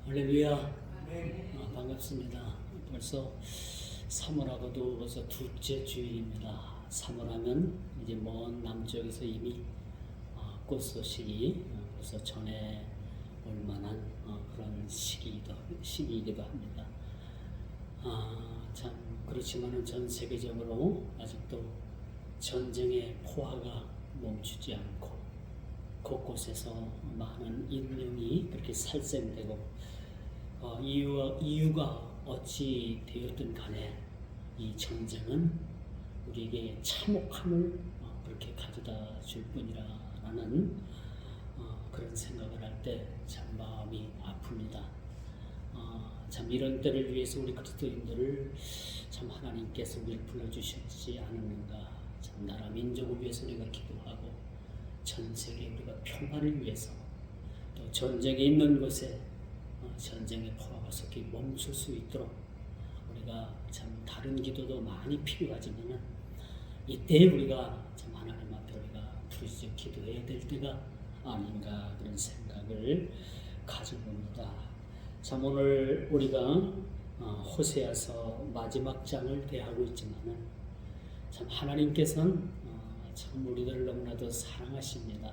할렐루야. 반갑습니다. 벌써 3월하고도 벌써 둘째 주일입니다. 3월하면 이제 먼 남쪽에서 이미 꽃 소식이 벌써 전해 올 만한 그런 시기이기도 합니다. 참 그렇지만은 전 세계적으로 아직도 전쟁의 포화가 멈추지 않고 곳곳에서 많은 인명이 그렇게 살생되고 이유가 어찌 되었든 간에 이 전쟁은 우리에게 참혹함을 그렇게 가져다 줄 뿐이라는 그런 생각을 할 때 참 마음이 아픕니다. 참 이런 때를 위해서 우리 그리스도인들을 참 하나님께서 우리를 불러주셨지 않았는가. 참 나라 민족을 위해서 우리가 기도하고 전 세계 우리가 평화를 위해서 또 전쟁이 있는 곳에 전쟁의 포화가 속히 멈출 수 있도록 우리가 참 다른 기도도 많이 필요하지만은 이때 우리가 참 하나님 앞에 우리가 부르짖어 기도해야 될 때가 아닌가 그런 생각을 가져봅니다. 참 오늘 우리가 호세아서 마지막 장을 대하고 있지만은 참 하나님께서는 참 우리들을 너무나도 사랑하십니다.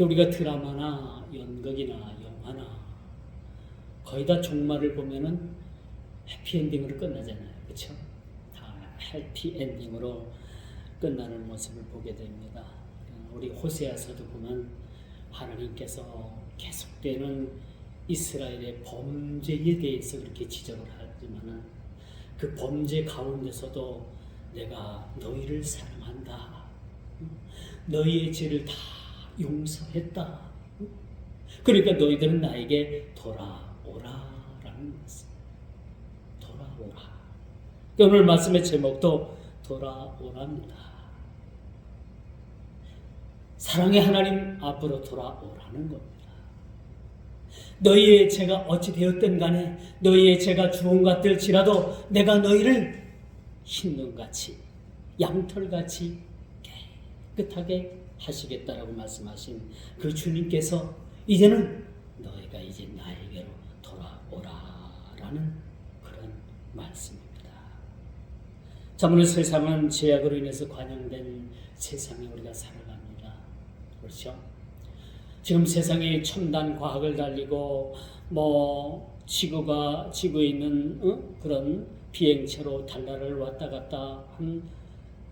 우리가 드라마나 연극이나 영화나 거의 다 종말을 보면은 해피엔딩으로 끝나잖아요. 그렇죠? 다 해피엔딩으로 끝나는 모습을 보게 됩니다. 우리 호세아서도 보면 하나님께서 계속되는 이스라엘의 범죄에 대해서 그렇게 지적을 하지만은 그 범죄 가운데서도 내가 너희를 사랑한다. 너희의 죄를 다 용서했다. 그러니까 너희들은 나에게 돌아오라라는 말씀. 돌아오라. 오늘 말씀의 제목도 돌아오랍니다. 사랑의 하나님 앞으로 돌아오라는 겁니다. 너희의 죄가 어찌 되었든 간에 너희의 죄가 주홍 같을지라도 내가 너희를 흰눈같이 양털같이 깨끗하게 하시겠다라고 말씀하신 그 주님께서 이제는 너희가 이제 나에게로 돌아오라라는 그런 말씀입니다. 자, 오늘 세상은 죄악으로 인해서 관영된 세상에 우리가 살아갑니다. 그렇죠? 지금 세상이 첨단 과학을 달리고 지구에 있는 그런 비행체로 달나라를 왔다 갔다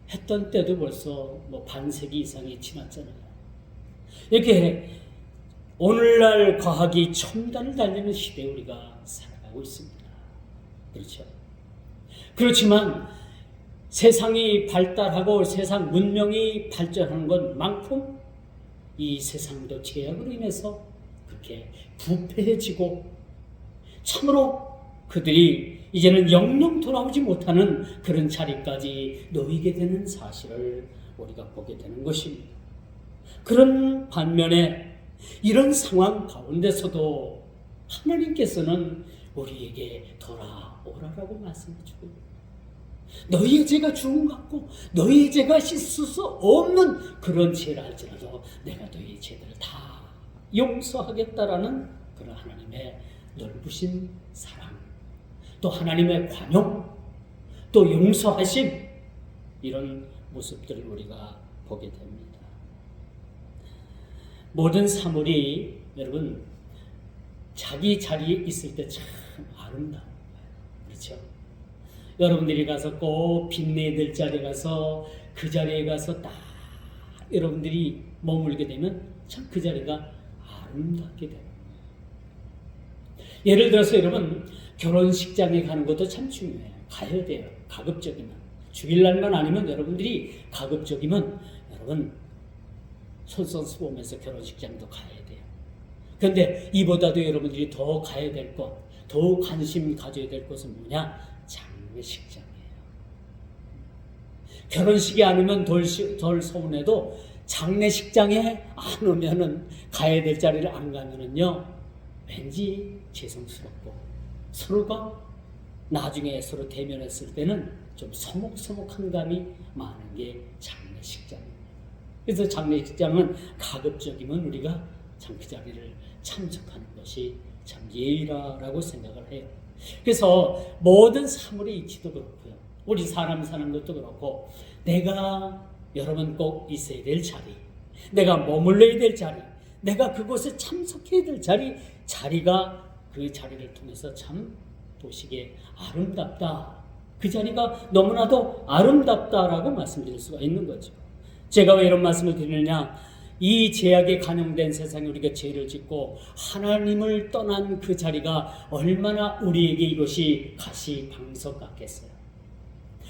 했던 때도 벌써 반세기 이상이 지났잖아요. 이렇게 오늘날 과학이 첨단을 달리는 시대에 우리가 살아가고 있습니다. 그렇죠? 그렇지만 세상이 발달하고 세상 문명이 발전하는 것만큼 이 세상도 죄악으로 인해서 그렇게 부패해지고 참으로 그들이 이제는 영영 돌아오지 못하는 그런 자리까지 놓이게 되는 사실을 우리가 보게 되는 것입니다. 그런 반면에 이런 상황 가운데서도 하나님께서는 우리에게 돌아오라라고 말씀해주고 너희의 죄가 주홍 같고 너희의 죄가 씻을 수 없는 그런 죄를 할지라도 내가 너희의 죄들을 다 용서하겠다라는 그런 하나님의 넓으신 사랑, 또 하나님의 관용, 또 용서하심, 이런 모습들을 우리가 보게 됩니다. 모든 사물이 여러분 자기 자리에 있을 때 참 아름다운 거예요. 그렇죠? 여러분들이 가서 꼭 빛내들 자리에 가서 그 자리에 가서 딱 여러분들이 머물게 되면 참 그 자리가 아름답게 됩니다. 예를 들어서 여러분 결혼식장에 가는 것도 참 중요해요. 가야 돼요. 가급적이면. 주일날만 아니면 여러분들이 가급적이면 여러분 솔선수범해서 결혼식장도 가야 돼요. 그런데 이보다도 여러분들이 더 가야 될 것, 더 관심 가져야 될 것은 뭐냐? 장례식장이에요. 결혼식이 아니면 덜 서운해도 장례식장에 안 오면은 가야 될 자리를 안 가면은요 왠지 죄송스럽고 서로가 나중에 서로 대면했을 때는 좀 서먹서먹한 감이 많은 게 장례식장입니다. 그래서 장례식장은 가급적이면 우리가 참 그 자리를 참석하는 것이 참 예의라고 생각을 해요. 그래서 모든 사물의 이치도 그렇고요. 우리 사람 사는 것도 그렇고 내가 여러분 꼭 있어야 될 자리, 내가 머물러야 될 자리, 내가 그곳에 참석해야 될 자리가 그 자리를 통해서 참 보시기에 아름답다. 그 자리가 너무나도 아름답다라고 말씀드릴 수가 있는 거죠. 제가 왜 이런 말씀을 드리느냐? 이 죄악에 간용된 세상에 우리가 죄를 짓고 하나님을 떠난 그 자리가 얼마나 우리에게 이것이 가시방석 같겠어요.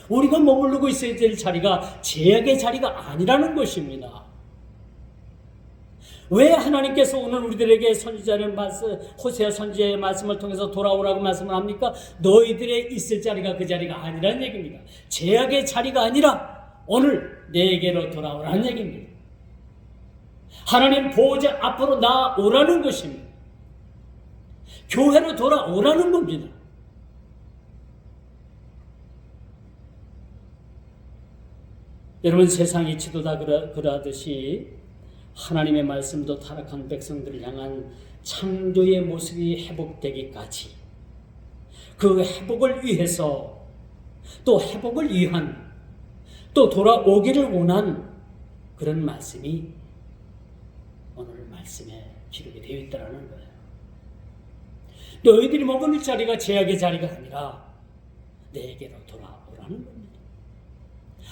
우리가 머무르고 있어야 될 자리가 죄악의 자리가 아니라는 것입니다. 왜 하나님께서 오늘 우리들에게 선지자의 말씀, 호세아 선지자의 말씀을 통해서 돌아오라고 말씀을 합니까? 너희들의 있을 자리가 그 자리가 아니라는 얘기입니다. 죄악의 자리가 아니라 오늘 내게로 돌아오라는 얘기입니다. 하나님 보호자 앞으로 나오라는 것입니다. 교회로 돌아오라는 겁니다. 여러분 세상 이치도 다 그러하듯이 하나님의 말씀도 타락한 백성들을 향한 창조의 모습이 회복되기까지 그 회복을 위해서 또 회복을 위한 또 돌아오기를 원한 그런 말씀이 오늘 말씀에 기록이 되어 있다는 거예요. 너희들이 머무를 자리가 죄악의 자리가 아니라 내게로 돌아오라는 겁니다.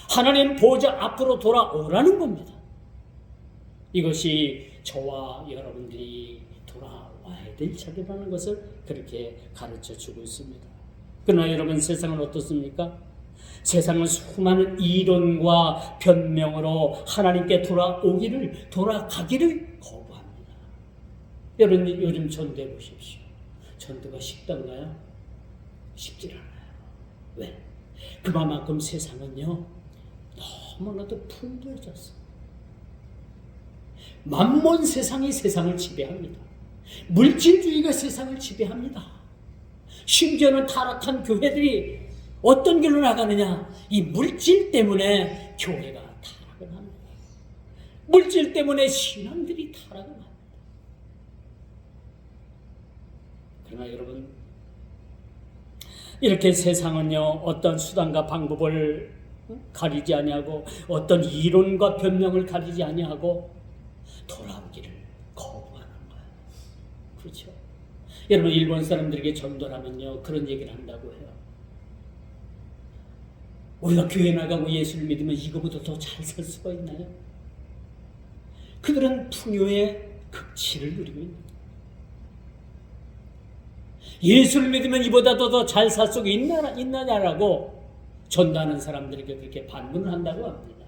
하나님 보호자 앞으로 돌아오라는 겁니다. 이것이 저와 여러분들이 돌아와야 될 자리라는 것을 그렇게 가르쳐 주고 있습니다. 그러나 여러분 세상은 어떻습니까? 세상은 수많은 이론과 변명으로 하나님께 돌아가기를 거부합니다. 여러분 요즘 전도해 보십시오. 전도가 쉽던가요? 쉽지 않아요. 왜? 그만큼 세상은요 너무나도 풍부해졌어요. 만몬 세상이 세상을 지배합니다. 물질주의가 세상을 지배합니다. 심지어는 타락한 교회들이 어떤 길로 나가느냐? 이 물질 때문에 교회가 타락을 합니다. 물질 때문에 신앙들이 타락을 합니다. 그러나 여러분 이렇게 세상은요 어떤 수단과 방법을 가리지 아니하고 어떤 이론과 변명을 가리지 아니하고 돌아오기를 거부하는 거예요. 그렇죠? 여러분 일본 사람들에게 전도하면요 그런 얘기를 한다고 해요. 우리가 교회 나가고 예수를 믿으면 이거보다 더 잘 살 수가 있나요? 그들은 풍요의 극치를 누리고 있는 거예요. 예수를 믿으면 이보다 더 잘 살 수가 있느냐라고 전도하는 사람들에게 그렇게 반문을 한다고 합니다.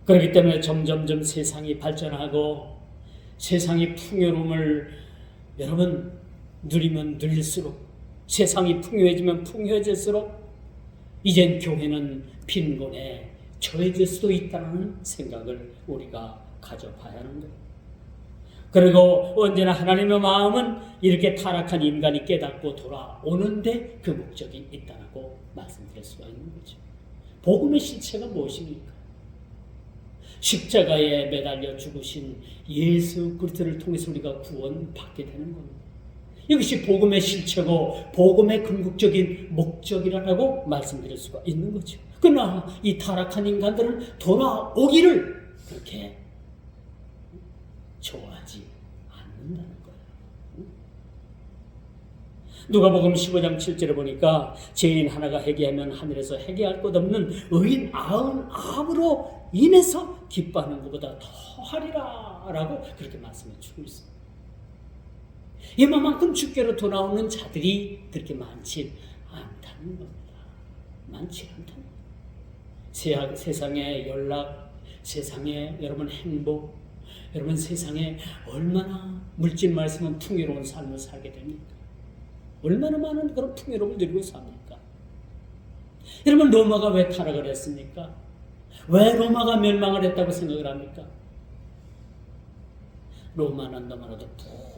그렇기 때문에 점점점 세상이 발전하고 세상이 풍요로움을 여러분 누리면 누릴수록 세상이 풍요해지면 풍요해질수록 이젠 교회는 빈곤에 처해질 수도 있다는 생각을 우리가 가져봐야 하는 거예요. 그리고 언제나 하나님의 마음은 이렇게 타락한 인간이 깨닫고 돌아오는데 그 목적이 있다고 말씀드릴 수가 있는 거죠. 복음의 실체가 무엇입니까? 십자가에 매달려 죽으신 예수 그리스도를 통해서 우리가 구원받게 되는 겁니다. 이것이 복음의 실체고 복음의 궁극적인 목적이라고 말씀드릴 수가 있는 거죠. 그러나 이 타락한 인간들은 돌아오기를 그렇게 좋아하지 않는다는 거예요. 누가복음 15장 7절에 보니까 죄인 하나가 회개하면 하늘에서 회개할 것 없는 의인 99으로 인해서 기뻐하는 것보다 더하리라 라고 그렇게 말씀해 주고 있습니다. 이만큼 주께로 돌아오는 자들이 그렇게 많지 않다는 겁니다. 많지 않다는 겁니다. 세상의 연락, 세상의 여러분 행복, 여러분 세상에 얼마나 물질 말씀은 풍요로운 삶을 살게 됩니까? 얼마나 많은 그런 풍요로움을 누리고 삽니까? 여러분 로마가 왜 타락을 했습니까? 왜 로마가 멸망을 했다고 생각을 합니까? 로마는 너무나도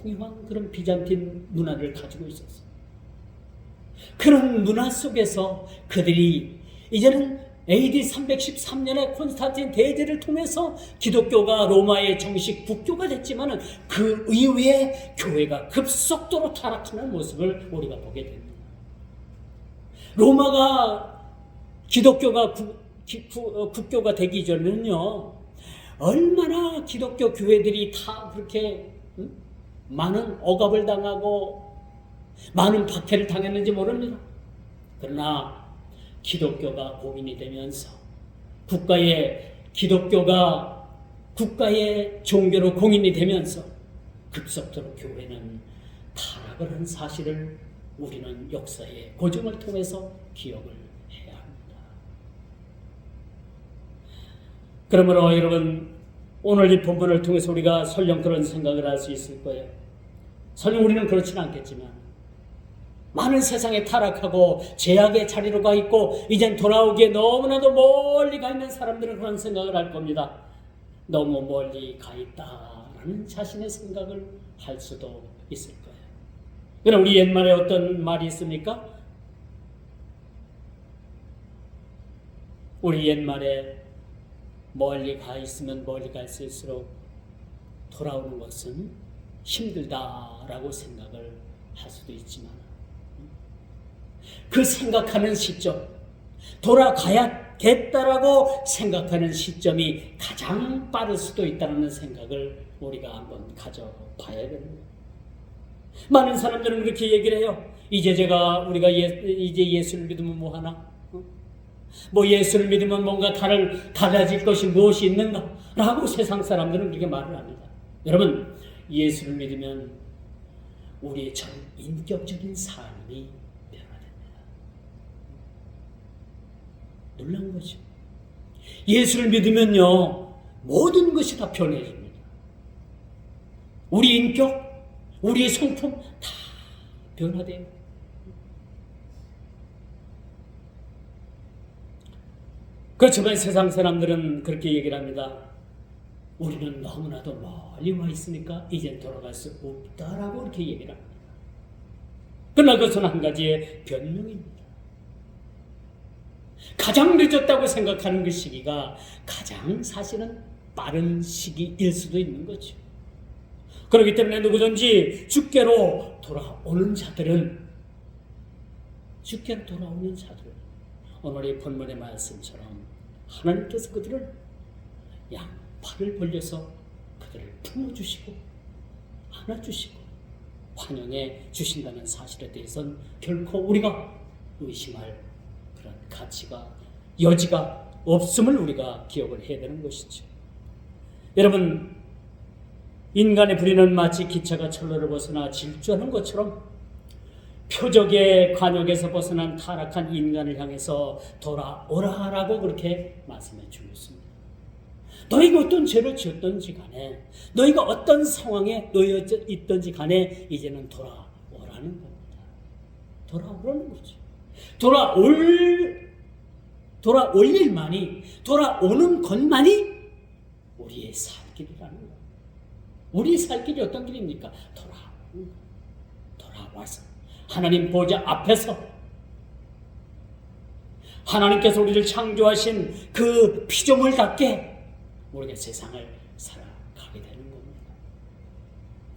풍요한 그런 비잔틴 문화를 가지고 있었어요. 그런 문화 속에서 그들이 이제는 AD 313년에 콘스탄틴 대제를 통해서 기독교가 로마의 정식 국교가 됐지만 그 이후에 교회가 급속도로 타락하는 모습을 우리가 보게 됩니다. 로마가 기독교가 국교가 되기 전에는요, 얼마나 기독교 교회들이 다 그렇게 많은 억압을 당하고 많은 박해를 당했는지 모릅니다. 그러나 기독교가 공인이 되면서 기독교가 국가의 종교로 공인이 되면서 급속도로 교회는 타락을 한 사실을 우리는 역사의 고증을 통해서 기억을 해야 합니다. 그러므로 여러분, 오늘 이 본문을 통해서 우리가 설령 그런 생각을 할 수 있을 거예요. 설령 우리는 그렇지는 않겠지만 많은 세상에 타락하고 죄악의 자리로 가 있고 이젠 돌아오기에 너무나도 멀리 가 있는 사람들은 그런 생각을 할 겁니다. 너무 멀리 가 있다라는 자신의 생각을 할 수도 있을 거예요. 그럼 우리 옛말에 어떤 말이 있습니까? 우리 옛말에 멀리 가 있으면 멀리 갈수록 돌아오는 것은 힘들다라고 생각을 할 수도 있지만 그 생각하는 시점, 돌아가야겠다라고 생각하는 시점이 가장 빠를 수도 있다는 생각을 우리가 한번 가져봐야 됩니다. 많은 사람들은 그렇게 얘기를 해요. 이제 예수를 믿으면 뭐 하나? 뭐 예수를 믿으면 뭔가 달라질 것이 무엇이 있는가? 라고 세상 사람들은 그렇게 말을 합니다. 여러분, 예수를 믿으면 우리의 전 인격적인 삶이 변화됩니다. 놀라운 거죠. 예수를 믿으면요, 모든 것이 다 변해집니다. 우리 인격, 우리의 성품 다 변화돼요. 그렇지만 세상 사람들은 그렇게 얘기를 합니다. 우리는 너무나도 멀리 와 있으니까 이젠 돌아갈 수 없다라고 이렇게 얘기를 합니다. 그러나 그것은 한 가지의 변명입니다. 가장 늦었다고 생각하는 그 시기가 가장 사실은 빠른 시기일 수도 있는 거죠. 그렇기 때문에 누구든지 주께로 돌아오는 자들은 오늘의 본문의 말씀처럼 하나님께서 그들을 양팔을 벌려서 그들을 품어주시고 안아주시고 환영해 주신다는 사실에 대해서는 결코 우리가 의심할 그런 가치가 여지가 없음을 우리가 기억을 해야 되는 것이죠. 여러분, 인간의 불의는 마치 기차가 철로를 벗어나 질주하는 것처럼 표적의 관역에서 벗어난 타락한 인간을 향해서 돌아오라라고 그렇게 말씀해 주고 있습니다. 너희가 어떤 죄를 지었던지 간에, 너희가 어떤 상황에 놓여 있던지 간에 이제는 돌아오라는 겁니다. 돌아오라는 거죠. 돌아올 일만이, 돌아오는 것만이 우리의 살 길이라는 거예요. 우리의 살 길이 어떤 길입니까? 돌아와서 하나님 보좌 앞에서 하나님께서 우리를 창조하신 그 피조물답게 우리가 세상을 살아가게 되는 겁니다.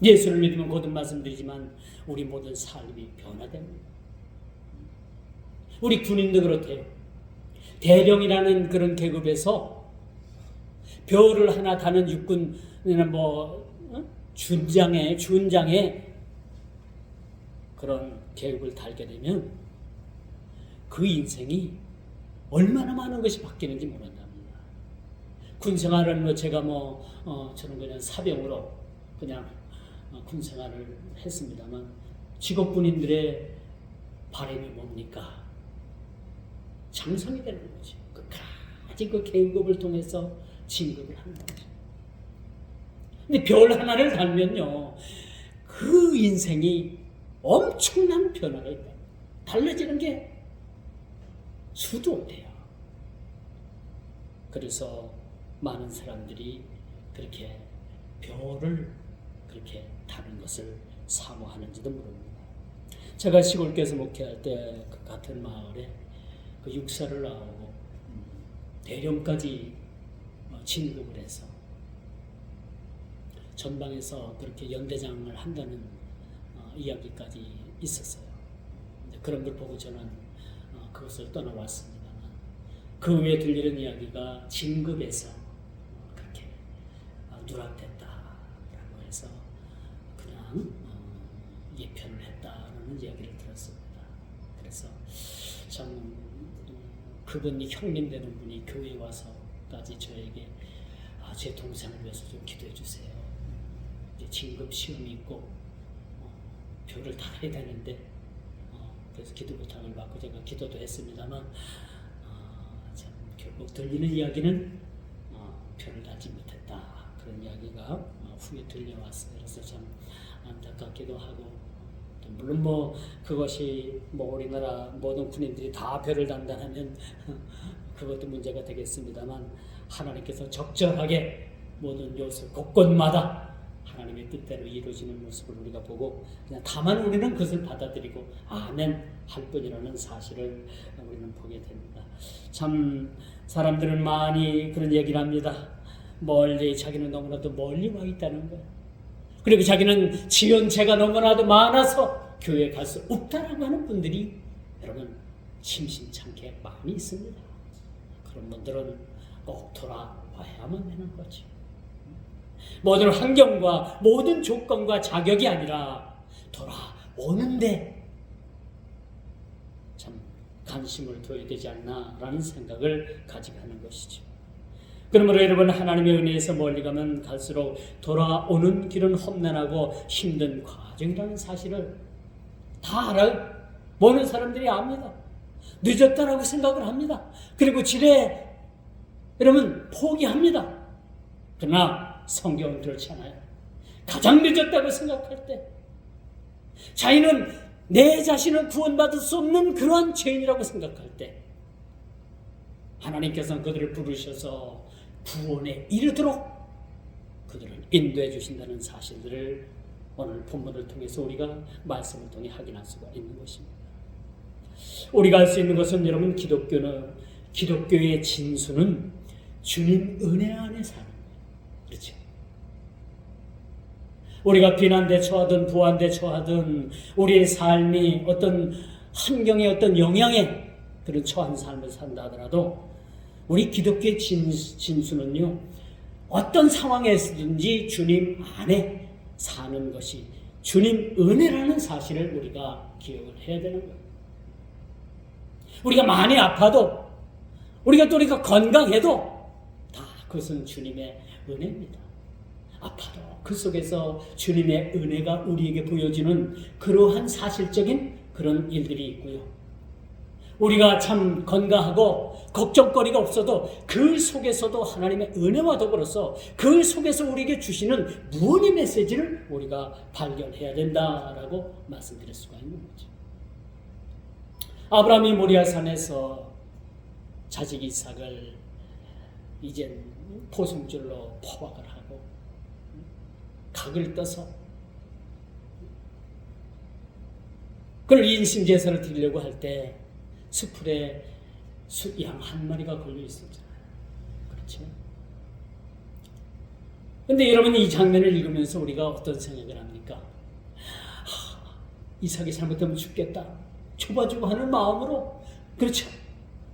예수를 믿으면 거듭 말씀드리지만 우리 모든 삶이 변화됩니다. 우리 군인도 그렇대요. 대령이라는 그런 계급에서 벼를 하나 다는 육군이나 준장에 그런 계급을 달게 되면 그 인생이 얼마나 많은 것이 바뀌는지 모른답니다. 군생활은 제가 저는 그냥 사병으로 그냥 군생활을 했습니다만 직업군인들의 바람이 뭡니까? 장성이 되는 거죠. 끝까지 그 계급을 통해서 진급을 하는 거죠. 근데 별 하나를 달면요, 그 인생이 엄청난 변화가 있다. 달라지는 게 수도 없대요. 그래서 많은 사람들이 그렇게 별을 그렇게 다는 것을 사모하는지도 모릅니다. 제가 시골교회에서 목회할 때 그 같은 마을에 그 육사를 나오고 대령까지 진급을 해서 전방에서 그렇게 연대장을 한다는 이야기까지 있었어요. 그런 걸 보고 저는 그것을 떠나왔습니다만, 그 후에 들리는 이야기가 진급에서 그렇게 누락됐다라고 해서 그냥 예편을 했다라는 이야기를 들었습니다. 그래서 참 그분이 형님 되는 분이 교회에 와서까지 저에게 제 동생을 위해서 좀 기도해 주세요. 이제 진급 시험이 있고 표를 달아야 되는데 그래서 기도 부탁을 받고 제가 기도도 했습니다만 참 결국 들리는 이야기는 표를 달지 못했다, 그런 이야기가 후에 들려왔어요. 그래서 참 안타깝기도 하고, 물론 그것이 우리나라 모든 군인들이 다 표를 단다면 그것도 문제가 되겠습니다만, 하나님께서 적절하게 모든 요소 곳곳마다 하나님의 뜻대로 이루어지는 모습을 우리가 보고, 그냥 다만 우리는 그것을 받아들이고 아멘 할 뿐이라는 사실을 우리는 보게 됩니다. 참 사람들은 많이 그런 얘기를 합니다. 멀리, 자기는 너무나도 멀리 와 있다는 거예요. 그리고 자기는 지연체가 너무나도 많아서 교회에 갈 수 없다라고 하는 분들이 여러분 심심찮게 많이 있습니다. 그런 분들은 꼭 돌아와야만 되는 거죠. 모든 환경과 모든 조건과 자격이 아니라 돌아오는데 참 관심을 둬야 되지 않나라는 생각을 가지게 하는 것이죠. 그러므로 여러분, 하나님의 은혜에서 멀리 가면 갈수록 돌아오는 길은 험난하고 힘든 과정이라는 사실을 다 알아요. 모든 사람들이 압니다. 늦었다라고 생각을 합니다. 그리고 지레 여러분 포기합니다. 그러나 성경은 그렇지 않아요. 가장 늦었다고 생각할 때, 자기는 내 자신을 구원받을 수 없는 그러한 죄인이라고 생각할 때, 하나님께서는 그들을 부르셔서 구원에 이르도록 그들을 인도해 주신다는 사실들을 오늘 본문을 통해서 우리가 말씀을 통해 확인할 수가 있는 것입니다. 우리가 알 수 있는 것은 여러분, 기독교의 진수는 주님 은혜 안에 사는 거예요. 그렇죠? 우리가 비난대 처하든 부한대 처하든 우리의 삶이 어떤 환경의 어떤 영향에 그런 처한 삶을 산다 하더라도 우리 기독교의 진수는요, 어떤 상황에서든지 주님 안에 사는 것이 주님 은혜라는 사실을 우리가 기억을 해야 되는 거예요. 우리가 많이 아파도, 우리가 건강해도 다 그것은 주님의 은혜입니다. 아파도 그 속에서 주님의 은혜가 우리에게 보여주는 그러한 사실적인 그런 일들이 있고요. 우리가 참 건강하고 걱정거리가 없어도 그 속에서도 하나님의 은혜와 더불어서 그 속에서 우리에게 주시는 무언의 메시지를 우리가 발견해야 된다라고 말씀드릴 수가 있는 거죠. 아브라함이 모리아산에서 자식 이삭을 이젠 포승줄로 포박을 하고 각을 떠서 그걸 인신제사를 드리려고 할 때 수풀에 양 한 마리가 걸려 있었잖아요. 그렇죠? 근데 여러분, 이 장면을 읽으면서 우리가 어떤 생각을 합니까? 이삭이 잘못하면 죽겠다, 좁아주고 하는 마음으로, 그렇죠?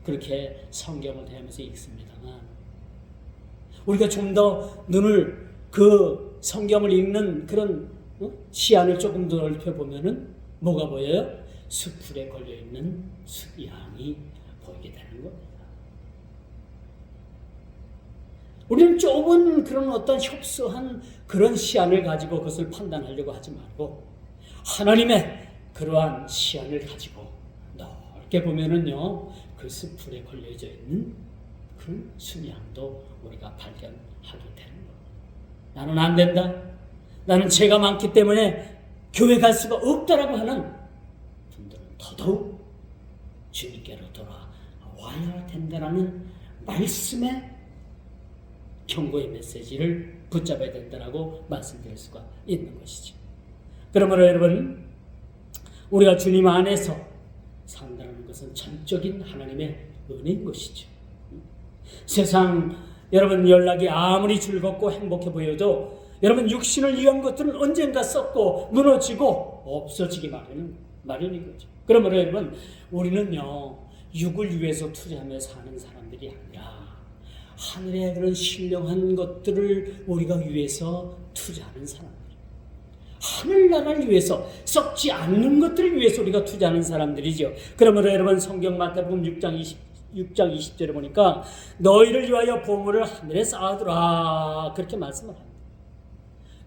그렇게 성경을 대하면서 읽습니다만, 우리가 좀 더 눈을 그 성경을 읽는 그런 시야를 조금 더 넓혀보면은 뭐가 보여요? 수풀에 걸려있는 숫양이 보이게 되는 겁니다. 우리는 좁은 그런 어떤 협소한 그런 시안을 가지고 그것을 판단하려고 하지 말고 하나님의 그러한 시안을 가지고 넓게 보면은요, 그 수풀에 걸려져 있는 그 순양도 우리가 발견하게 되는 겁니다. 나는 안 된다, 나는 죄가 많기 때문에 교회 갈 수가 없다라고 하는 분들은 더더욱 주님께로 돌아와야 된다라는 말씀의 경고의 메시지를 붙잡아야 된다라고 말씀드릴 수가 있는 것이죠. 그러므로 여러분, 우리가 주님 안에서 산다는 것은 전적인 하나님의 은혜인 것이죠. 세상 여러분 연락이 아무리 즐겁고 행복해 보여도 여러분 육신을 위한 것들은 언젠가 썩고 무너지고 없어지기 마련인 거죠. 그러므로 여러분 우리는요 육을 위해서 투자하며 사는 사람들이 아니라 하늘의 그런 신령한 것들을 우리가 위해서 투자하는 사람들, 하늘나라를 위해서 썩지 않는 것들을 위해서 우리가 투자하는 사람들이죠. 그러므로 여러분 성경 마태복음 6장 20절에 보니까 너희를 위하여 보물을 하늘에 쌓아두라 그렇게 말씀을 합니다.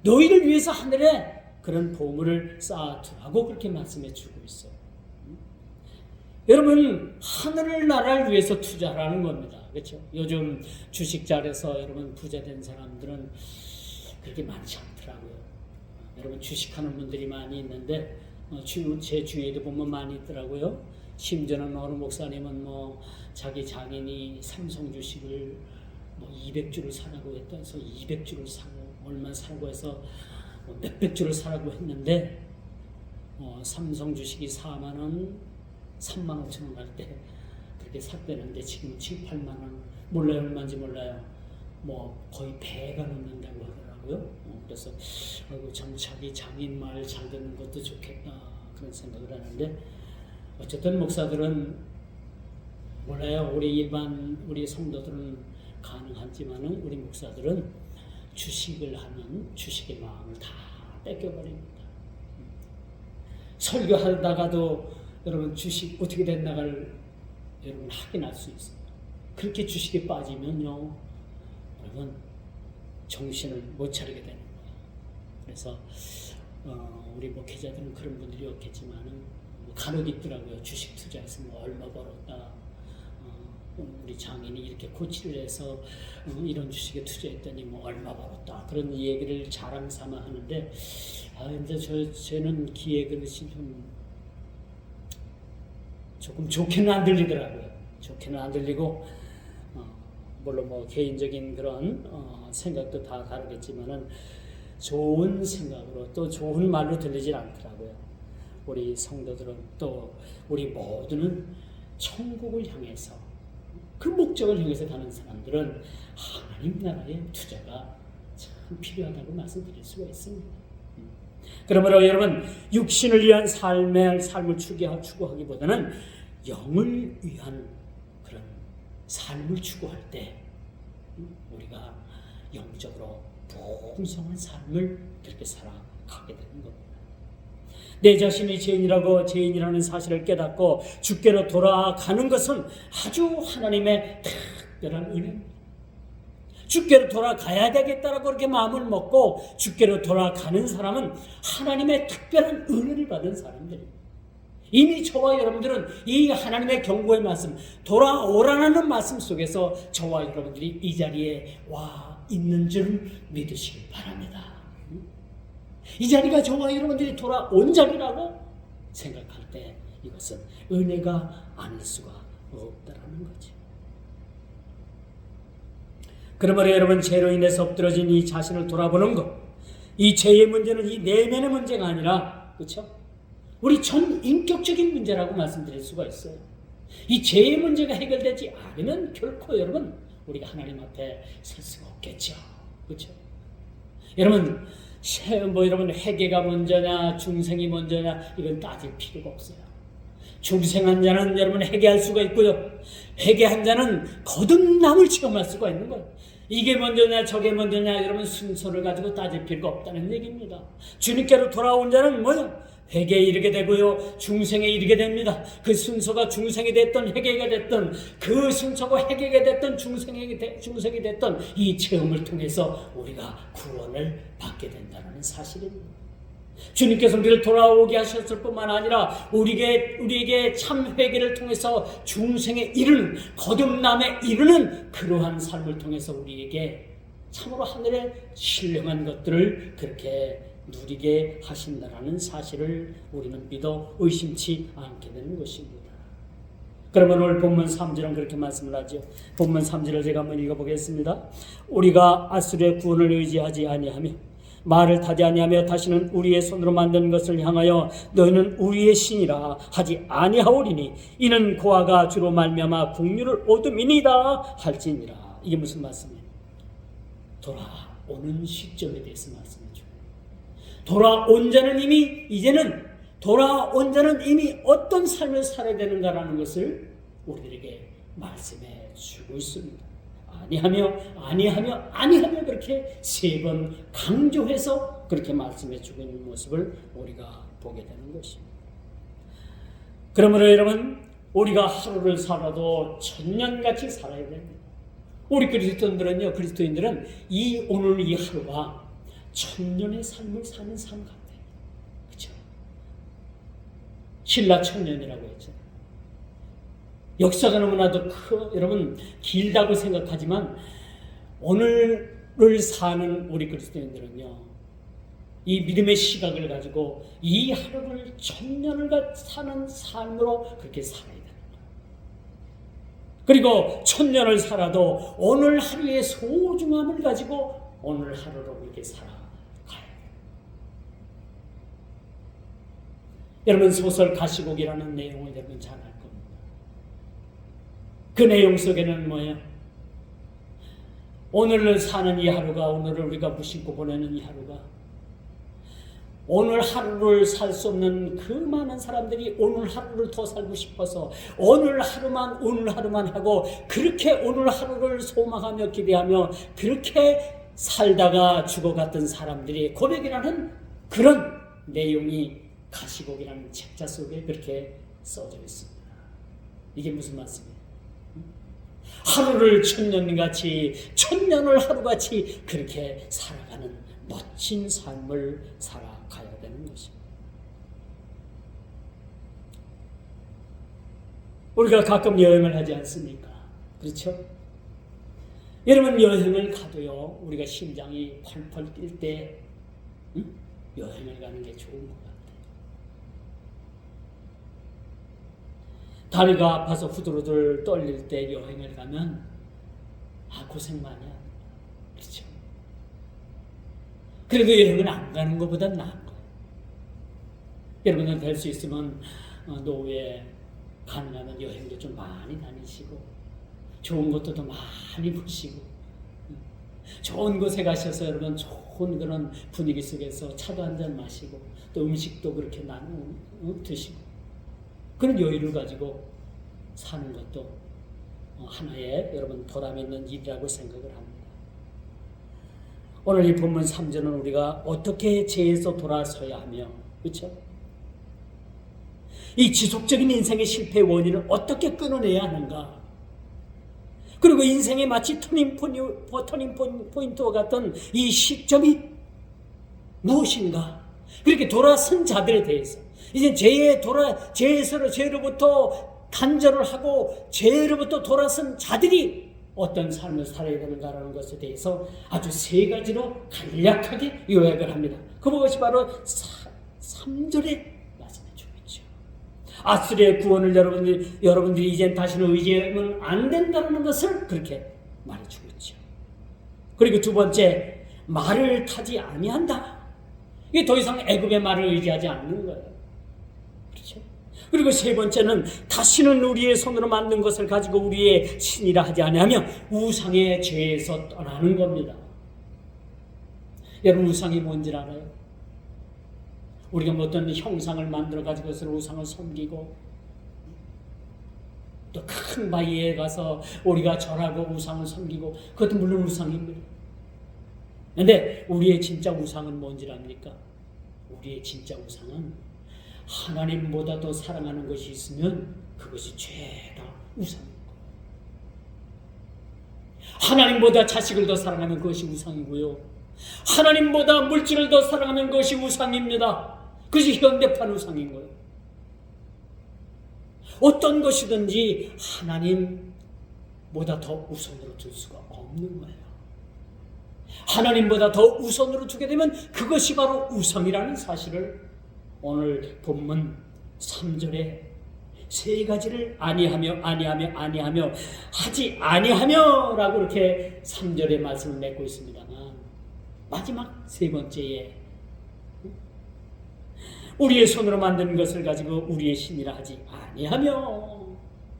너희를 위해서 하늘에 그런 보물을 쌓아두라고 그렇게 말씀해 주고 있어요. 여러분 하늘나라를 위해서 투자하라는 겁니다. 그렇죠? 요즘 주식 잘해서 여러분 부자 된 사람들은 그렇게 많지 않더라고요. 여러분 주식하는 분들이 많이 있는데 제 주위에도 보면 많이 있더라고요. 심지어는 어느 목사님은 자기 장인이 삼성 주식을 200주를 사라고 했다서 200주를 사고 얼마 사고 해서 몇백 주를 사라고 했는데 삼성 주식이 4만 원, 3만 5천 원 갈 때 그렇게 샀대는데 지금 7, 8만 원 몰라요. 얼마인지 몰라요. 거의 배가 넘는다고 하더라고요. 그래서 참 자기 장인 말 잘 듣는 것도 좋겠다 그런 생각을 하는데 어쨌든 목사들은 몰라요. 우리 성도들은 가능하지만은 우리 목사들은 주식을 하면 주식의 마음을 다 뺏겨버립니다. 설교하다가도 여러분 주식 어떻게 됐나를 여러분 확인할 수 있어요. 그렇게 주식에 빠지면요 여러분 정신을 못 차리게 되는 거예요. 그래서 우리 목회자들은 그런 분들이 없겠지만은 간혹 있더라고요. 주식 투자해서 얼마 벌었다. 우리 장인이 이렇게 코치를 해서 이런 주식에 투자했더니 얼마 벌었다. 그런 얘기를 자랑 삼아 하는데 이제 저는 귀에 그릇이 조금 좋게는 안 들리더라고요. 좋게는 안 들리고 물론 개인적인 그런 생각도 다 다르겠지만은 좋은 생각으로 또 좋은 말로 들리질 않더라고요. 우리 성도들은 또 우리 모두는 천국을 향해서 그 목적을 향해서 가는 사람들은 하나님 나라의 투자가 참 필요하다고 말씀드릴 수가 있습니다. 그러므로 여러분 육신을 위한 삶을 추구하기보다는 영을 위한 그런 삶을 추구할 때 우리가 영적으로 풍성한 삶을 그렇게 살아가게 되는 겁니다. 내 자신이 죄인이라는 사실을 깨닫고 주께로 돌아가는 것은 아주 하나님의 특별한 은혜입니다. 주께로 돌아가야 되겠다라고 그렇게 마음을 먹고 주께로 돌아가는 사람은 하나님의 특별한 은혜를 받은 사람들입니다. 이미 저와 여러분들은 이 하나님의 경고의 말씀, 돌아오라는 말씀 속에서 저와 여러분들이 이 자리에 와 있는 줄 믿으시길 바랍니다. 이 자리가 저와 여러분들이 돌아온 자리라고 생각할 때 이것은 은혜가 아닐 수가 없다라는 거죠. 그러므로 여러분 죄로 인해서 엎드러진 이 자신을 돌아보는 것, 이 죄의 문제는 이 내면의 문제가 아니라 그렇죠? 우리 전 인격적인 문제라고 말씀드릴 수가 있어요. 이 죄의 문제가 해결되지 않으면 결코 여러분 우리가 하나님 앞에 설 수가 없겠죠. 그렇죠? 여러분 여러분 회개가 먼저냐 중생이 먼저냐 이건 따질 필요가 없어요. 중생한 자는 여러분 회개할 수가 있고요. 회개한 자는 거듭남을 체험할 수가 있는 거예요. 이게 먼저냐 저게 먼저냐 여러분 순서를 가지고 따질 필요가 없다는 얘기입니다. 주님께로 돌아온 자는 뭐요? 회개에 이르게 되고요. 중생에 이르게 됩니다. 그 순서가 중생이 됐던 회개가 됐던 그 순서가 회개가 됐던 중생이 됐던 이 체험을 통해서 우리가 구원을 받게 된다는 사실입니다. 주님께서 우리를 돌아오게 하셨을 뿐만 아니라 우리에게 참 회개를 통해서 중생에 이르는 거듭남에 이르는 그러한 삶을 통해서 우리에게 참으로 하늘의 신령한 것들을 그렇게 누리게 하신다라는 사실을 우리는 믿어 의심치 않게 되는 것입니다. 그러면 오늘 본문 3절은 그렇게 말씀을 하죠. 본문 3절을 제가 한번 읽어보겠습니다. 우리가 아수르의 구원을 의지하지 아니하며 말을 타지 아니하며 다시는 우리의 손으로 만든 것을 향하여 너희는 우리의 신이라 하지 아니하오리니 이는 고아가 주로 말미암아 국류를 얻음이니이다 할지니라. 이게 무슨 말씀이에요? 돌아오는 시점에 대해서 말씀해줘요. 돌아온 자는 이미 어떤 삶을 살아야 되는가라는 것을 우리들에게 말씀해 주고 있습니다. 아니하며 그렇게 3번 강조해서 그렇게 말씀해 주고 있는 모습을 우리가 보게 되는 것입니다. 그러므로 여러분, 우리가 하루를 살아도 천년같이 살아야 됩니다. 우리 그리스도인들은 오늘 이 하루가 천년의 삶을 사는 삶 같아요. 그렇죠? 신라 천년이라고 했죠. 역사가 너무나도 여러분 길다고 생각하지만 오늘을 사는 우리 그리스도인들은요, 이 믿음의 시각을 가지고 이 하루를 천년을 사는 삶으로 그렇게 살아야 됩니다. 그리고 천년을 살아도 오늘 하루의 소중함을 가지고 오늘 하루로 그렇게 살아가야 돼요. 여러분, 소설 가시곡이라는 내용을 여러분 잘 알 겁니다. 그 내용 속에는 뭐예요? 오늘을 사는 이 하루가, 오늘을 우리가 무심코 보내는 이 하루가, 오늘 하루를 살 수 없는 그 많은 사람들이 오늘 하루를 더 살고 싶어서 오늘 하루만 하고 그렇게 오늘 하루를 소망하며 기대하며 그렇게 살다가 죽어갔던 사람들이 고백이라는 그런 내용이 가시곡이라는 책자 속에 그렇게 써져 있습니다. 이게 무슨 말씀이에요? 하루를 천년을 하루같이 그렇게 살아가는 멋진 삶을 살아가야 되는 것입니다. 우리가 가끔 여행을 하지 않습니까? 그렇죠? 여러분, 여행을 가도요, 우리가 심장이 펄펄 뛸 때 여행을 가는 게 좋은 것 같아요. 다리가 아파서 후들후들 떨릴 때 여행을 가면 고생 많이 합니다. 그렇죠? 그래도 여행을 안 가는 것보다 나은 거예요. 여러분은 될 수 있으면 노후에 가능하면 여행도 좀 많이 다니시고 좋은 것도 더 많이 보시고 좋은 곳에 가셔서 여러분 좋은 그런 분위기 속에서 차도 한잔 마시고 또 음식도 그렇게 나누어 드시고 그런 여유를 가지고 사는 것도 하나의 여러분 보람 있는 일이라고 생각을 합니다. 오늘 이 본문 3절은 우리가 어떻게 죄에서 돌아서야 하며, 그렇죠? 이 지속적인 인생의 실패의 원인을 어떻게 끊어내야 하는가, 그리고 인생에 마치 터닝 포인트와 같은 이 시점이 무엇인가, 그렇게 돌아선 자들에 대해서 이제 죄로부터 단절을 하고 죄로부터 돌아선 자들이 어떤 삶을 살아야 되는가라는 것에 대해서 아주 3가지로 간략하게 요약을 합니다. 그것이 바로 3절에 말씀해 주고 있죠. 아수리의 구원을 여러분들이 이젠 다시는 의지하면 안 된다는 것을 그렇게 말해주고 있죠. 그리고 2번째, 말을 타지 아니한다. 이게 더 이상 애굽의 말을 의지하지 않는 거예요. 그렇죠? 그리고 3번째는 다시는 우리의 손으로 만든 것을 가지고 우리의 신이라 하지 아니하며 우상의 죄에서 떠나는 겁니다. 여러분, 우상이 뭔지 알아요? 우리가 어떤 형상을 만들어 가지고 그것을 우상을 섬기고 또 큰 바위에 가서 우리가 절하고 우상을 섬기고 그것도 물론 우상입니다. 그런데 우리의 진짜 우상은 뭔지 압니까? 우리의 진짜 우상은 하나님보다 더 사랑하는 것이 있으면 그것이 죄다 우상입니다. 하나님보다 자식을 더 사랑하면 그것이 우상이고요, 하나님보다 물질을 더 사랑하면 그것이 우상입니다. 그것이 현대판 우상인 거예요. 어떤 것이든지 하나님보다 더 우선으로 둘 수가 없는 거예요. 하나님보다 더 우선으로 두게 되면 그것이 바로 우상이라는 사실을 오늘 본문 3절에 3가지를 아니하며 하지 아니하며 라고 이렇게 3절의 말씀을 맺고 있습니다만, 마지막 세 번째에 우리의 손으로 만든 것을 가지고 우리의 신이라 하지 아니하며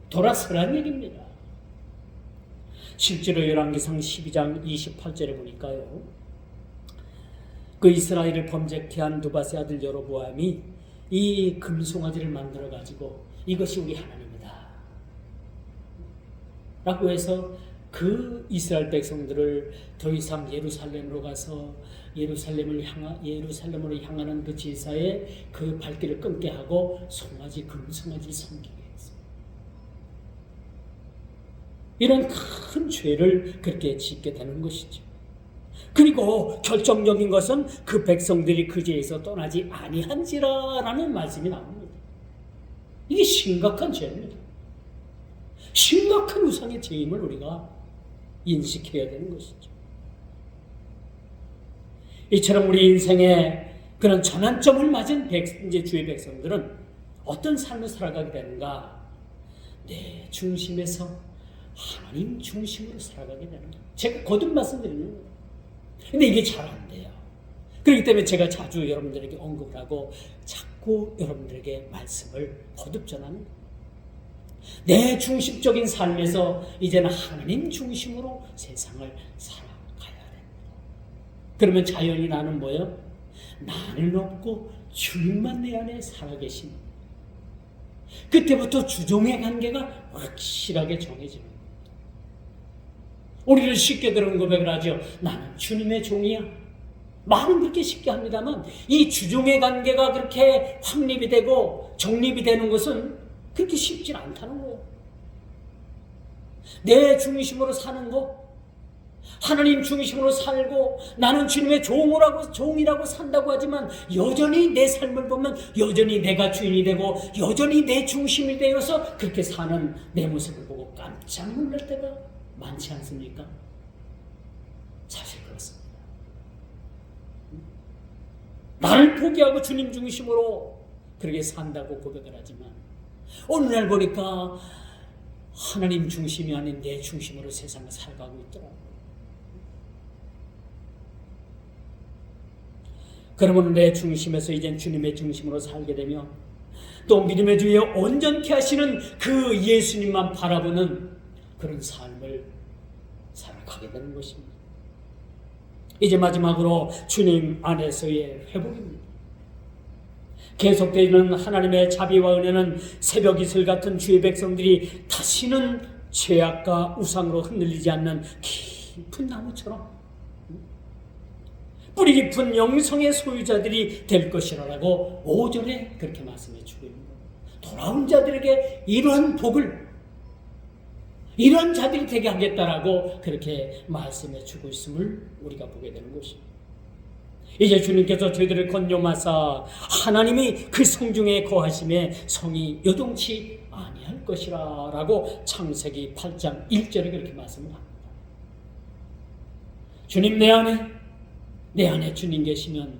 돌아서란 얘기입니다. 실제로 열왕기상 12장 28절에 보니까요, 그 이스라엘을 범죄케 한 누밧의 아들 여로보암이 이 금송아지를 만들어 가지고 이것이 우리 하나님이다 라고 해서 그 이스라엘 백성들을 더 이상 예루살렘으로 가서 예루살렘으로 향하는 그 제사에 그 발길을 끊게 하고 금송아지 섬기게 했습니다. 이런 큰 죄를 그렇게 짓게 되는 것이죠. 그리고 결정적인 것은 그 백성들이 그 죄에서 떠나지 아니한지라라는 말씀이 나옵니다. 이게 심각한 죄입니다. 심각한 우상의 죄임을 우리가 인식해야 되는 것이죠. 이처럼 우리 인생에 그런 전환점을 맞은 이제 주의 백성들은 어떤 삶을 살아가게 되는가? 내 중심에서 하나님 중심으로 살아가게 되는 거예요. 제가 거듭 말씀드리는 거예요. 근데 이게 잘 안 돼요. 그렇기 때문에 제가 자주 여러분들에게 언급을 하고 자꾸 여러분들에게 말씀을 거듭 전합니다. 내 중심적인 삶에서 이제는 하나님 중심으로 세상을 살아가야 됩니다. 그러면 자연히 나는 뭐예요? 나는 없고 주님만 내 안에 살아계신, 그때부터 주종의 관계가 확실하게 정해지는 겁니다. 우리는 쉽게 그런 고백을 하죠. 나는 주님의 종이야. 말은 그렇게 쉽게 합니다만 이 주종의 관계가 그렇게 확립이 되고 정립이 되는 것은 그렇게 쉽지 않다는 거예요. 내 중심으로 사는 거, 하나님 중심으로 살고 나는 주님의 종이라고 산다고 하지만 여전히 내 삶을 보면 여전히 내가 주인이 되고 여전히 내 중심이 되어서 그렇게 사는 내 모습을 보고 깜짝 놀랄 때가 많지 않습니까? 사실 그렇습니다. 나를 포기하고 주님 중심으로 그렇게 산다고 고백을 하지만 어느 날 보니까 하나님 중심이 아닌 내 중심으로 세상을 살아가고 있더라고요. 그러면 내 중심에서 이젠 주님의 중심으로 살게 되면 또 믿음의 주에 온전케 하시는 그 예수님만 바라보는 그런 삶을 살아가게 되는 것입니다. 이제 마지막으로 주님 안에서의 회복입니다. 계속되는 하나님의 자비와 은혜는 새벽 이슬 같은 주의 백성들이 다시는 죄악과 우상으로 흔들리지 않는 깊은 나무처럼 뿌리 깊은 영성의 소유자들이 될 것이라고 5절에 그렇게 말씀해 주고 있는 겁니다. 돌아온 자들에게 이러한 복을, 이러한 자들이 되게 하겠다라고 그렇게 말씀해 주고 있음을 우리가 보게 되는 것입니다. 이제 주님께서 저희들을 건념하사 하나님이 그 성중에 거하심에 성이 요동치 아니할 것이라 라고 창세기 8장 1절에 그렇게 말씀을 합니다. 주님 내 안에 주님 계시면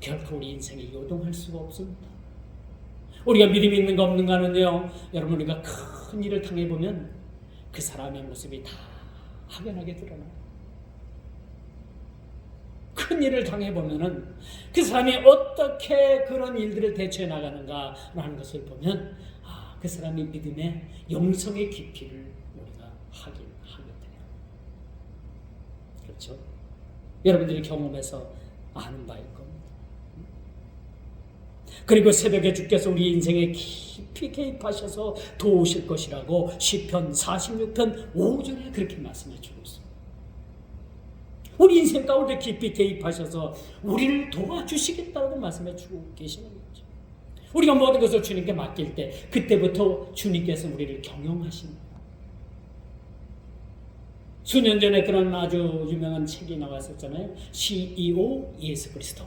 결코 우리 인생이 요동할 수가 없습니다. 우리가 믿음이 있는가 없는가는요, 여러분 우리가 큰 일을 당해보면 그 사람의 모습이 다 확연하게 드러나요. 큰 일을 당해보면은 그 사람이 어떻게 그런 일들을 대처해 나가는가라는 것을 보면 그 사람이 믿음의 영성의 깊이를 우리가 확인하게 돼요. 그렇죠? 여러분들이 경험해서 아는 바일 겁니다. 그리고 새벽에 주께서 우리 인생에 깊이 개입하셔서 도우실 것이라고 시편 46편 5절에 그렇게 말씀해 주고 있습니다. 우리 인생 가운데 깊이 개입하셔서 우리를 도와주시겠다고 말씀해 주고 계시는 거죠. 우리가 모든 것을 주님께 맡길 때 그때부터 주님께서 우리를 경영하십니다. 수년 전에 그런 아주 유명한 책이 나왔었잖아요. CEO 예수 그리스도.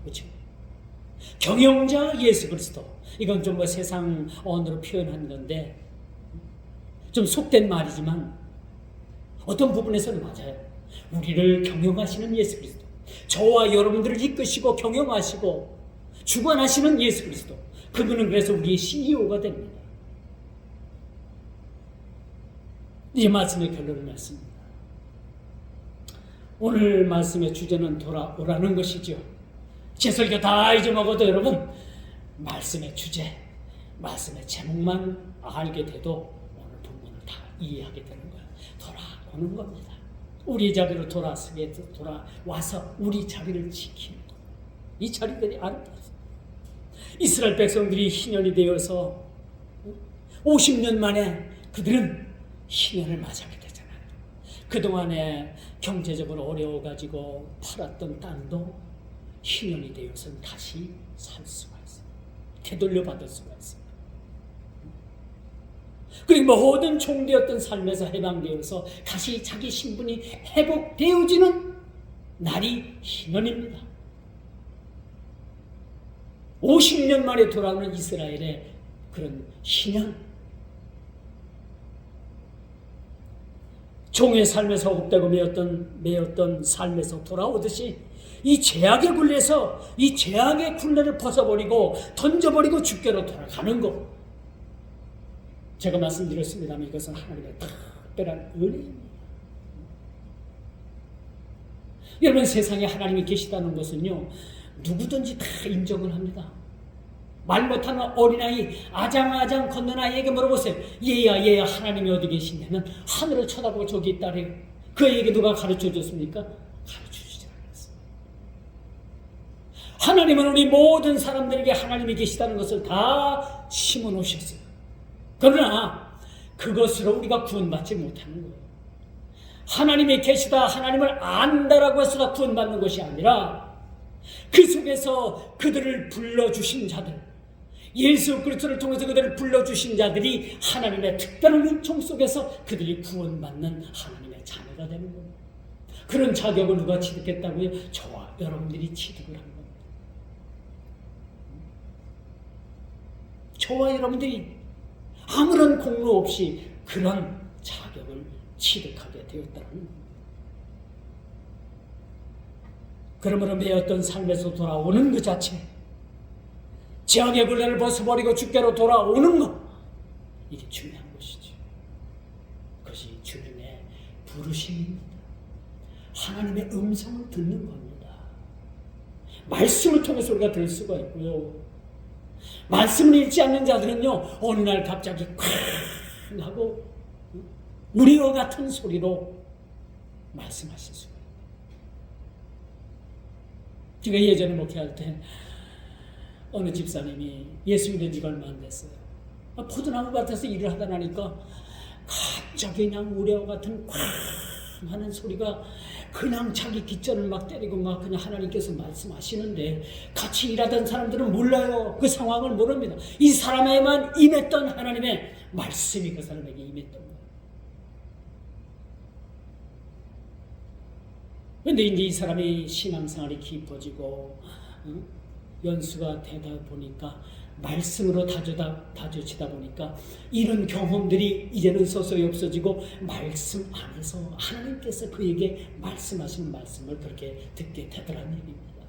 그렇죠? 경영자 예수 그리스도. 이건 좀 세상 언어로 표현한 건데 좀 속된 말이지만 어떤 부분에서는 맞아요. 우리를 경영하시는 예수 그리스도, 저와 여러분들을 이끄시고 경영하시고 주관하시는 예수 그리스도, 그분은 그래서 우리의 CEO가 됩니다. 이제 말씀의 결론을 맺습니다. 오늘 말씀의 주제는 돌아오라는 것이죠. 제 설교 다 잊어먹어도 여러분 말씀의 주제, 말씀의 제목만 알게 돼도 오늘 본문을 다 이해하게 되는 거예요. 돌아오는 겁니다. 우리 자리로 돌아와서 우리 자리를 지키는 것. 이 자리들이 아름답습니다. 이스라엘 백성들이 희년이 되어서 50년 만에 그들은 희년을 맞이하게 되잖아요. 그동안에 경제적으로 어려워가지고 팔았던 땅도 희년이 되어서 다시 살 수가 있어요. 되돌려 받을 수가 있어요. 그리고 모든 종되었던 삶에서 해방되어서 다시 자기 신분이 회복되어지는 날이 희년입니다. 50년 만에 돌아오는 이스라엘의 그런 희년. 종의 삶에서 헛되고 매였던 삶에서 돌아오듯이 이 죄악의 굴레에서 이 죄악의 굴레를 벗어버리고 던져버리고 주께로 돌아가는 것. 제가 말씀드렸습니다만 이것은 하나님의 특별한 은혜입니다. 여러분 세상에 하나님이 계시다는 것은요 누구든지 다 인정을 합니다. 말 못하는 어린아이 아장아장 걷는 아이에게 물어보세요. 얘야 하나님이 어디 계시냐면 하늘을 쳐다보고 저기 있다래요. 그 애에게 누가 가르쳐줬습니까? 가르쳐주지 않았어요. 하나님은 우리 모든 사람들에게 하나님이 계시다는 것을 다 심어놓으셨어요. 그러나 그것으로 우리가 구원받지 못하는 거예요. 하나님이 계시다, 하나님을 안다라고 해서 구원받는 것이 아니라 그 속에서 그들을 불러주신 자들, 예수 그리스도를 통해서 그들을 불러주신 자들이 하나님의 특별한 은총 속에서 그들이 구원받는 하나님의 자녀가 되는 겁니다. 그런 자격을 누가 취득했다고요? 저와 여러분들이 취득을 한 겁니다. 저와 여러분들이 아무런 공로 없이 그런 자격을 취득하게 되었다는 겁니다. 그러므로 매였던 삶에서 돌아오는 그 자체, 죄악의 굴레를 벗어버리고 주께로 돌아오는 것, 이게 중요한 것이죠. 그것이 주님의 부르심입니다. 하나님의 음성을 듣는 겁니다. 말씀을 통해서 우리가 들을 수가 있고요. 말씀을 읽지 않는 자들은요 어느 날 갑자기 쾅 하고 무리와 같은 소리로 말씀하실 수가 있어요. 제가 예전에 목회할 때 어느 집사님이 예수 믿은 지가 얼마 안 됐어요. 포도나무 밭에서 일을 하다 나니까 갑자기 그냥 우레와 같은 쾅 하는 소리가 그냥 자기 깃전을 막 때리고 막 그냥 하나님께서 말씀하시는데 같이 일하던 사람들은 몰라요. 그 상황을 모릅니다. 이 사람에게만 임했던 하나님의 말씀이 그 사람에게 임했던 거예요. 그런데 이제 이 사람이 신앙생활이 깊어지고 연수가 되다 보니까 말씀으로 다져지다 보니까 이런 경험들이 이제는 서서히 없어지고 말씀 안에서 하나님께서 그에게 말씀하시는 말씀을 그렇게 듣게 되더라는 얘기입니다.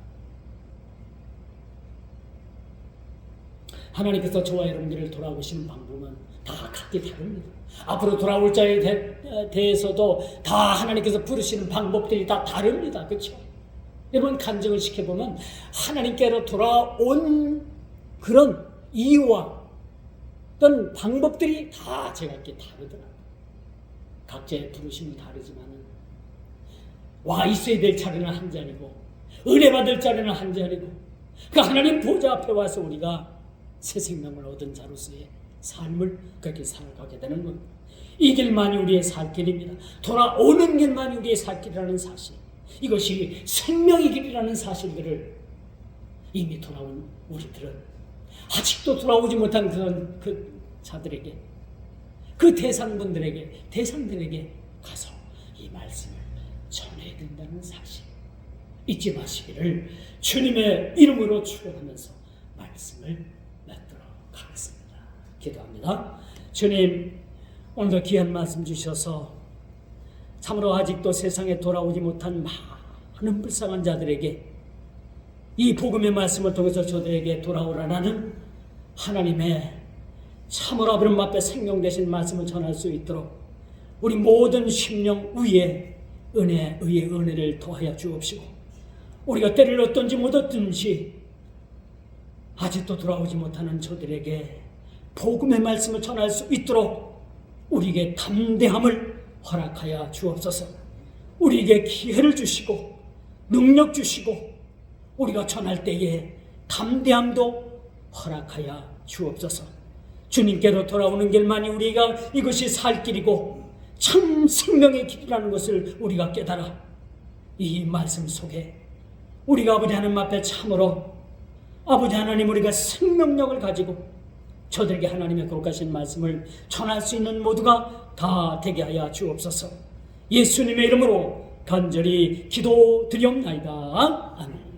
하나님께서 저와 여러분들을 돌아오시는 방법은 다 각기 다릅니다. 앞으로 돌아올 자에 대해서도 다 하나님께서 부르시는 방법들이 다 다릅니다. 그렇죠? 여러분 간증을 시켜보면 하나님께로 돌아온 그런 이유와 어떤 방법들이 다 제각기 다르더라고요. 각자의 부르심은 다르지만 와 있어야 될 자리는 한 자리고 은혜 받을 자리는 한 자리고 그 하나님 보좌 앞에 와서 우리가 새 생명을 얻은 자로서의 삶을 그렇게 살아가게 되는 겁니다. 이 길만이 우리의 살 길입니다. 돌아오는 길만이 우리의 살 길이라는 사실, 이것이 생명의 길이라는 사실들을 이미 돌아온 우리들은 아직도 돌아오지 못한 그런 그 자들에게, 그 대상들에게 가서 이 말씀을 전해야 된다는 사실 잊지 마시기를 주님의 이름으로 축원하면서 말씀을 맺도록 하겠습니다. 기도합니다. 주님, 오늘도 귀한 말씀 주셔서 참으로 아직도 세상에 돌아오지 못한 많은 불쌍한 자들에게 이 복음의 말씀을 통해서 저들에게 돌아오라는 하나님의 참으로 아버지 앞에 생명 되신 말씀을 전할 수 있도록 우리 모든 심령 위에 의의 은혜를 더하여 주옵시고, 우리가 때를 얻든지 못 얻든지 아직도 돌아오지 못하는 저들에게 복음의 말씀을 전할 수 있도록 우리에게 담대함을 허락하여 주옵소서. 우리에게 기회를 주시고 능력 주시고 우리가 전할 때에 담대함도 허락하여 주옵소서. 주님께로 돌아오는 길만이 우리가 이것이 살 길이고 참 생명의 길이라는 것을 우리가 깨달아 이 말씀 속에 우리가 아버지 하나님 앞에 참으로 아버지 하나님 우리가 생명력을 가지고 저들에게 하나님의 거룩하신 말씀을 전할 수 있는 모두가 다 되게 하여 주옵소서. 예수님의 이름으로 간절히 기도드리옵나이다. 아멘.